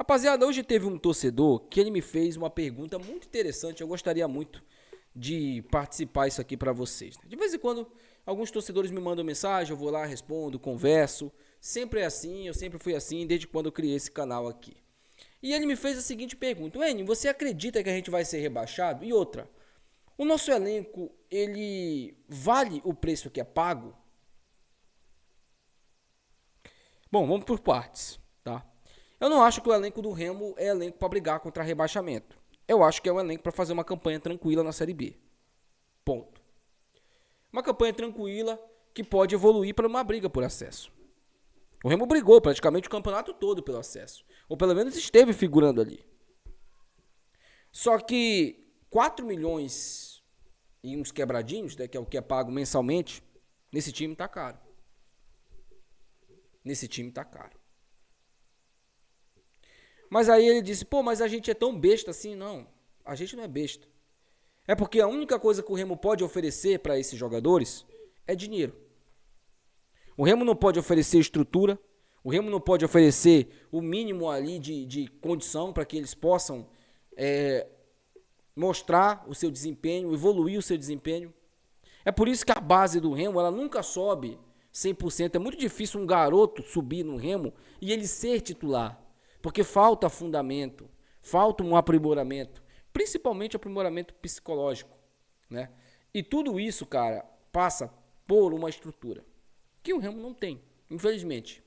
Rapaziada, hoje teve um torcedor que ele me fez uma pergunta muito interessante. Eu gostaria muito de participar isso aqui para vocês. De vez em quando, alguns torcedores me mandam mensagem, eu vou lá, respondo, converso. Sempre é assim, eu sempre fui assim, desde quando eu criei esse canal aqui. E ele me fez a seguinte pergunta: Enio, você acredita que a gente vai ser rebaixado? E outra, o nosso elenco, ele vale o preço que é pago? Bom, vamos por partes, tá? Eu não acho que o elenco do Remo é elenco para brigar contra rebaixamento. Eu acho que é um elenco para fazer uma campanha tranquila na Série B. Ponto. Uma campanha tranquila que pode evoluir para uma briga por acesso. O Remo brigou praticamente o campeonato todo pelo acesso. Ou pelo menos esteve figurando ali. Só que 4 milhões e uns quebradinhos, né, que é o que é pago mensalmente, nesse time tá caro. Nesse time tá caro. Mas aí ele disse, pô, mas a gente é tão besta assim. Não, a gente não é besta. É porque a única coisa que o Remo pode oferecer para esses jogadores é dinheiro. O Remo não pode oferecer estrutura, o Remo não pode oferecer o mínimo ali de condição para que eles possam mostrar o seu desempenho, evoluir o seu desempenho. É por isso que a base do Remo ela nunca sobe 100%. É muito difícil um garoto subir no Remo e ele ser titular. Porque falta fundamento, falta um aprimoramento, principalmente aprimoramento psicológico, né? E tudo isso, cara, passa por uma estrutura que o Remo não tem, infelizmente.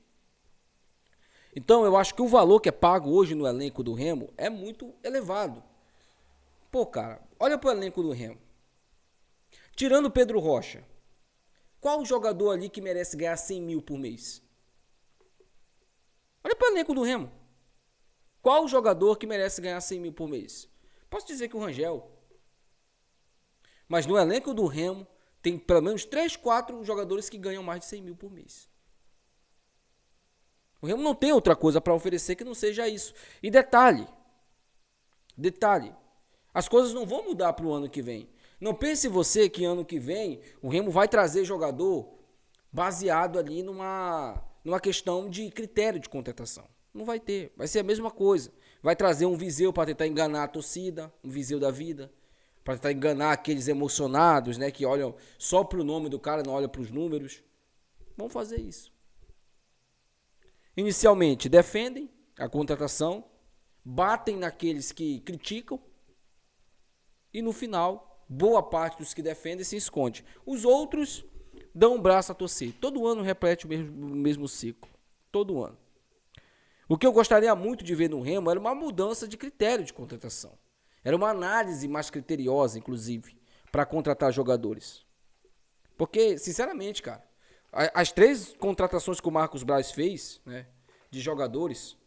Então, eu acho que o valor que é pago hoje no elenco do Remo é muito elevado. Pô, cara, olha pro elenco do Remo. Tirando o Pedro Rocha, qual jogador ali que merece ganhar 100 mil por mês? Olha pro elenco do Remo. Qual jogador que merece ganhar 100 mil por mês? Posso dizer que o Rangel. Mas no elenco do Remo, tem pelo menos 3, 4 jogadores que ganham mais de 100 mil por mês. O Remo não tem outra coisa para oferecer que não seja isso. E detalhe, as coisas não vão mudar para o ano que vem. Não pense você que ano que vem o Remo vai trazer jogador baseado ali numa questão de critério de contratação. Não vai ter, vai ser a mesma coisa. Vai trazer um Viseu para tentar enganar a torcida, um Viseu da vida, para tentar enganar aqueles emocionados, né, que olham só para o nome do cara, não olham para os números. Vão fazer isso. Inicialmente defendem a contratação, batem naqueles que criticam e no final, boa parte dos que defendem se esconde. Os outros dão um braço a torcer. Todo ano repete o mesmo ciclo. Todo ano. O que eu gostaria muito de ver no Remo era uma mudança de critério de contratação. Era uma análise mais criteriosa, inclusive, para contratar jogadores. Porque, sinceramente, cara, as 3 contratações que o Marcos Braz fez, né, de jogadores,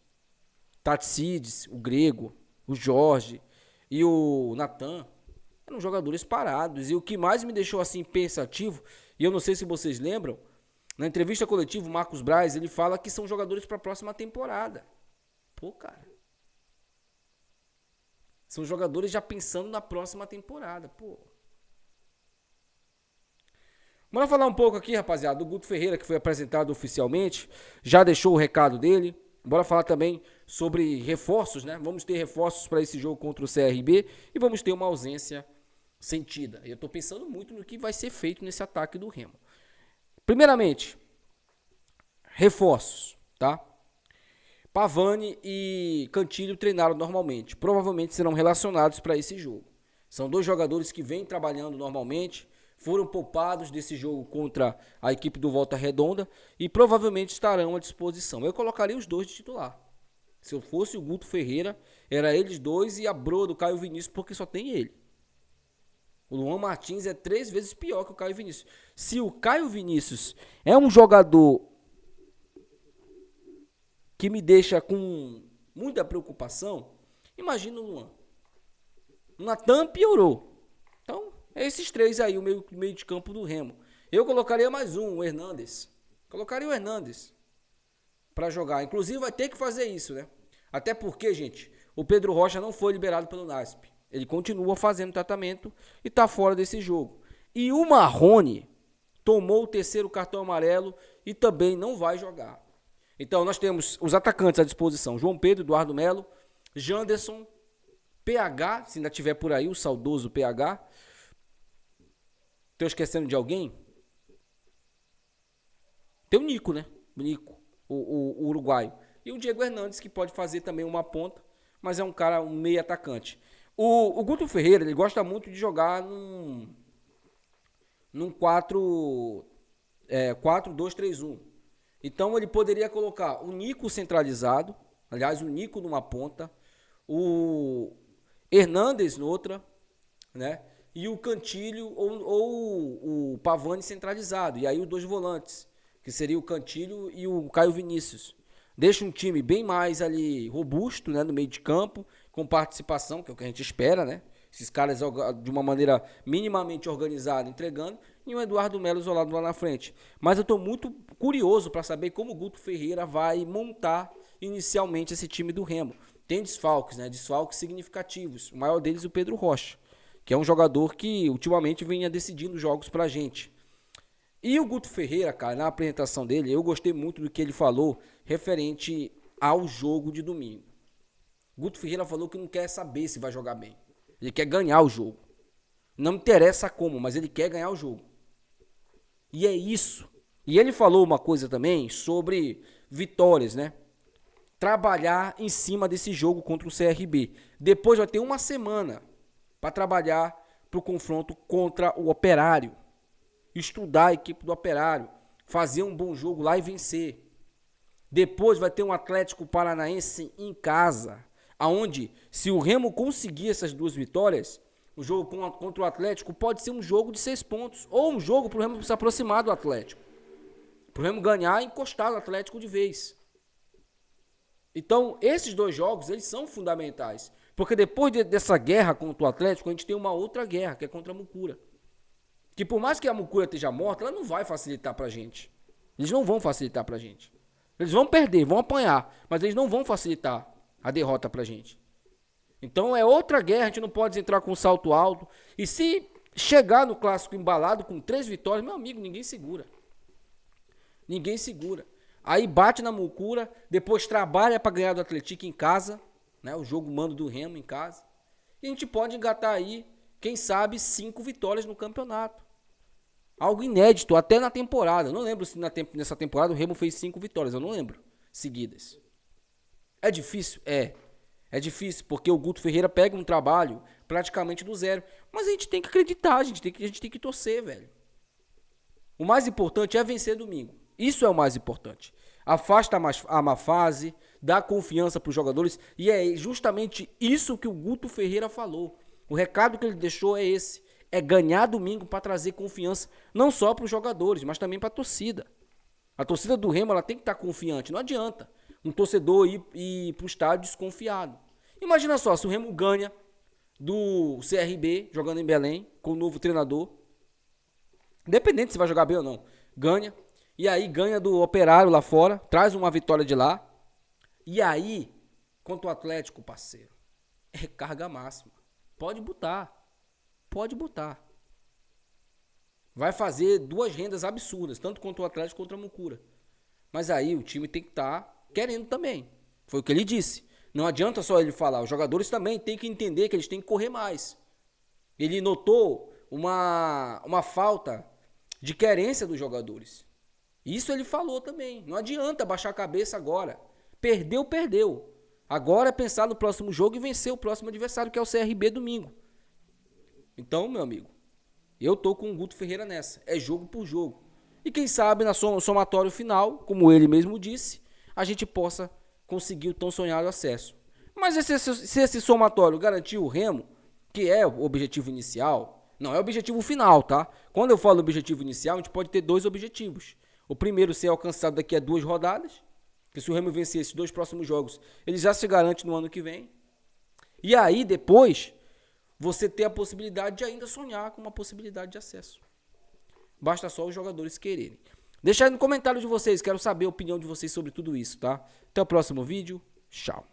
Tatsides, o Grego, o Jorge e o Natan, eram jogadores parados. E o que mais me deixou assim pensativo, e eu não sei se vocês lembram, na entrevista coletiva, o Marcos Braz, ele fala que são jogadores para a próxima temporada. Pô, cara. São jogadores já pensando na próxima temporada, pô. Bora falar um pouco aqui, rapaziada, do Guto Ferreira, que foi apresentado oficialmente. Já deixou o recado dele. Bora falar também sobre reforços, né? Vamos ter reforços para esse jogo contra o CRB e vamos ter uma ausência sentida. Eu tô pensando muito no que vai ser feito nesse ataque do Remo. Primeiramente, reforços, tá? Pavani e Cantilho treinaram normalmente. Provavelmente serão relacionados para esse jogo. São 2 jogadores que vêm trabalhando normalmente, foram poupados desse jogo contra a equipe do Volta Redonda e provavelmente estarão à disposição. Eu colocaria os 2 de titular. Se eu fosse o Guto Ferreira, era eles 2 e a broa do Caio Vinícius, porque só tem ele. O Luan Martins é 3 vezes pior que o Caio Vinícius. Se o Caio Vinícius é um jogador que me deixa com muita preocupação, imagina o Luan. O Natan piorou. Então, é esses 3 aí, o meio de campo do Remo. Eu colocaria mais o Hernandes. Colocaria o Hernandes para jogar. Inclusive, vai ter que fazer isso, né? Até porque, gente, o Pedro Rocha não foi liberado pelo NASP. Ele continua fazendo tratamento e está fora desse jogo. E o Marrone tomou o 3º cartão amarelo e também não vai jogar. Então, nós temos os atacantes à disposição. João Pedro, Eduardo Melo, Janderson, PH, se ainda tiver por aí, o saudoso PH. Estou esquecendo de alguém? Tem o Nico, né? O Nico, o uruguaio. E o Diego Hernandes, que pode fazer também uma ponta, mas é um cara, um meio atacante. O Guto Ferreira, ele gosta muito de jogar num 4-2-3-1. Então ele poderia colocar o Nico centralizado, aliás, o Nico numa ponta, o Hernandes noutra, né? E o Cantilho ou o Pavani centralizado. E aí os dois volantes, que seria o Cantilho e o Caio Vinícius. Deixa um time bem mais ali robusto, né, no meio de campo, com participação, que é o que a gente espera, né? Esses caras de uma maneira minimamente organizada, entregando, e o Eduardo Melo isolado lá na frente. Mas eu estou muito curioso para saber como o Guto Ferreira vai montar inicialmente esse time do Remo. Tem desfalques, né? Desfalques significativos. O maior deles é o Pedro Rocha, que é um jogador que ultimamente vinha decidindo jogos pra gente. E o Guto Ferreira, cara, na apresentação dele, eu gostei muito do que ele falou referente ao jogo de domingo. O Guto Ferreira falou que não quer saber se vai jogar bem. Ele quer ganhar o jogo. Não interessa como, mas ele quer ganhar o jogo. E é isso. E ele falou uma coisa também sobre vitórias, né? Trabalhar em cima desse jogo contra o CRB. Depois vai ter uma semana para trabalhar para o confronto contra o Operário. Estudar a equipe do Operário. Fazer um bom jogo lá e vencer. Depois vai ter um Atlético Paranaense em casa, aonde, se o Remo conseguir essas duas vitórias, o jogo contra o Atlético pode ser um jogo de 6 pontos, ou um jogo para o Remo se aproximar do Atlético. Para o Remo ganhar e encostar no Atlético de vez. Então, esses dois jogos, eles são fundamentais. Porque depois dessa guerra contra o Atlético, a gente tem uma outra guerra, que é contra a Mucura. Que por mais que a Mucura esteja morta, ela não vai facilitar pra gente. Eles não vão facilitar pra gente. Eles vão perder, vão apanhar, mas eles não vão facilitar a derrota pra gente. Então é outra guerra, a gente não pode entrar com um salto alto. E se chegar no clássico embalado com 3 vitórias, meu amigo, ninguém segura. Ninguém segura. Aí bate na Mucura, depois trabalha para ganhar do Atlético em casa, né? O jogo mando do Remo em casa. E a gente pode engatar aí, quem sabe, 5 vitórias no campeonato. Algo inédito, até na temporada. Eu não lembro se nessa temporada o Remo fez 5 vitórias, eu não lembro, seguidas. É difícil? É difícil, porque o Guto Ferreira pega um trabalho praticamente do zero. Mas a gente tem que acreditar, a gente tem que torcer, velho. O mais importante é vencer domingo. Isso é o mais importante. Afasta a má fase, dá confiança para os jogadores. E é justamente isso que o Guto Ferreira falou. O recado que ele deixou é esse. É ganhar domingo para trazer confiança, não só para os jogadores, mas também para a torcida. A torcida do Remo ela tem que estar confiante. Não adianta um torcedor ir para o estádio desconfiado. Imagina só, se o Remo ganha do CRB, jogando em Belém, com o novo treinador, independente se vai jogar bem ou não, ganha. E aí ganha do Operário lá fora, traz uma vitória de lá. E aí, contra o Atlético, parceiro, é carga máxima. Pode botar. Vai fazer 2 rendas absurdas, tanto contra o Atlético contra a Mucura. Mas aí o time tem que estar querendo também. Foi o que ele disse. Não adianta só ele falar, os jogadores também têm que entender que eles têm que correr mais. Ele notou uma falta de querência dos jogadores. Isso ele falou também. Não adianta baixar a cabeça agora. Perdeu. Agora é pensar no próximo jogo e vencer o próximo adversário, que é o CRB domingo. Então, meu amigo, eu tô com o Guto Ferreira nessa. É jogo por jogo. E quem sabe, no somatório final, como ele mesmo disse, a gente possa conseguir o tão sonhado acesso. Mas se esse somatório garantir o Remo, que é o objetivo inicial, não é o objetivo final, tá? Quando eu falo objetivo inicial, a gente pode ter 2 objetivos. O primeiro ser alcançado daqui a 2 rodadas, que se o Remo vencer esses 2 próximos jogos, ele já se garante no ano que vem. E aí, depois, você ter a possibilidade de ainda sonhar com uma possibilidade de acesso. Basta só os jogadores quererem. Deixa aí no comentário de vocês, quero saber a opinião de vocês sobre tudo isso, tá? Até o próximo vídeo, tchau.